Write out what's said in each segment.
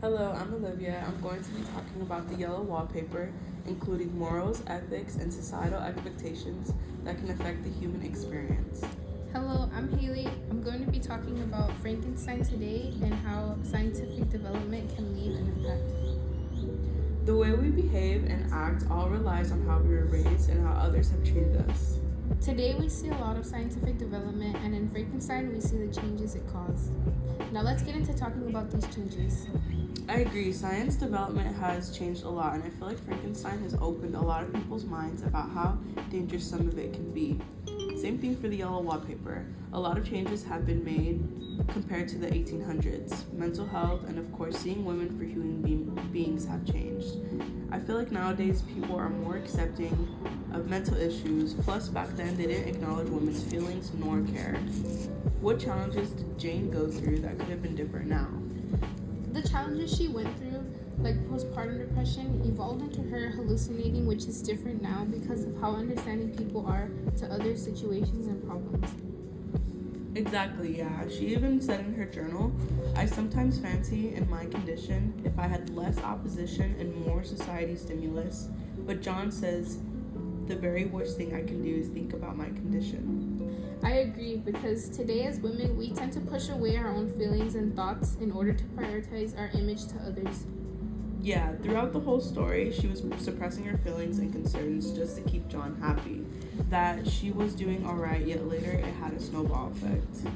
Hello, I'm Olivia. I'm going to be talking about the yellow wallpaper, including morals, ethics, and societal expectations that can affect the human experience. Hello, I'm Haley. I'm going to be talking about Frankenstein today and how scientific development can leave an impact. The way we behave and act all relies on how we were raised and how others have treated us. Today we see a lot of scientific development, and in Frankenstein we see the changes it caused. Now let's get into talking about these changes. I agree, science development has changed a lot, and I feel like Frankenstein has opened a lot of people's minds about how dangerous some of it can be. Same thing for the yellow wallpaper. A lot of changes have been made compared to the 1800s. Mental health and, of course, seeing women for human beings have changed. I feel like nowadays people are more accepting of mental issues, plus, back then they didn't acknowledge women's feelings nor care. What challenges did Jane go through that could have been different now? The challenges she went through, like postpartum depression, evolved into her hallucinating, which is different now because of how understanding people are to other situations and problems. Exactly, yeah. She even said in her journal, I sometimes fancy in my condition if I had less opposition and more society stimulus, but John says the very worst thing I can do is think about my condition. I agree, because today as women, we tend to push away our own feelings and thoughts in order to prioritize our image to others. Yeah, throughout the whole story, she was suppressing her feelings and concerns just to keep John happy. That she was doing alright, yet later it had a snowball effect.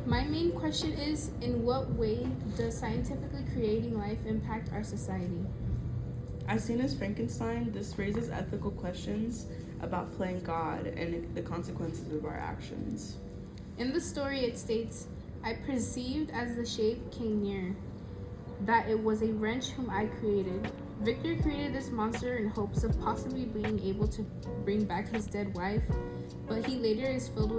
My main question is, in what way does scientifically creating life impact our society? As seen as Frankenstein, this raises ethical questions about playing God and the consequences of our actions. In the story, it states, I perceived as the shape came near, that it was a wrench whom I created. Victor created this monster in hopes of possibly being able to bring back his dead wife, but he later is filled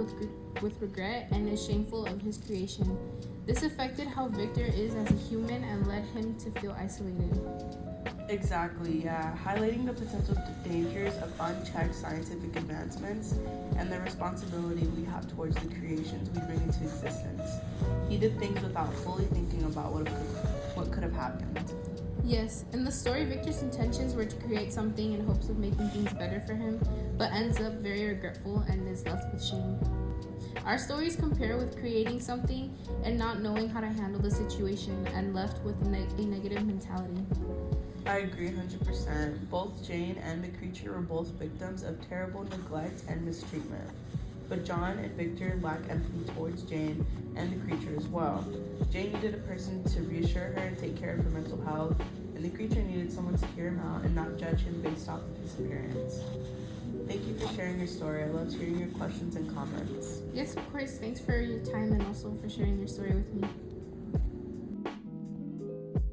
with regret and is shameful of his creation. This affected how Victor is as a human and led him to feel isolated. Exactly, yeah. Highlighting the potential dangers of unchecked scientific advancements and the responsibility we have towards the creations we bring into existence. He did things without fully thinking about what could have happened. Yes, in the story, Victor's intentions were to create something in hopes of making things better for him, but ends up very regretful and is left with shame. Our stories compare with creating something and not knowing how to handle the situation and left with a negative mentality. I agree 100%. Both Jane and the creature were both victims of terrible neglect and mistreatment. But John and Victor lack empathy towards Jane and the creature as well. Jane needed a person to reassure her and take care of her mental health, and the creature needed someone to hear him out and not judge him based off of his appearance. Thank you for sharing your story. I loved hearing your questions and comments. Yes, of course. Thanks for your time and also for sharing your story with me.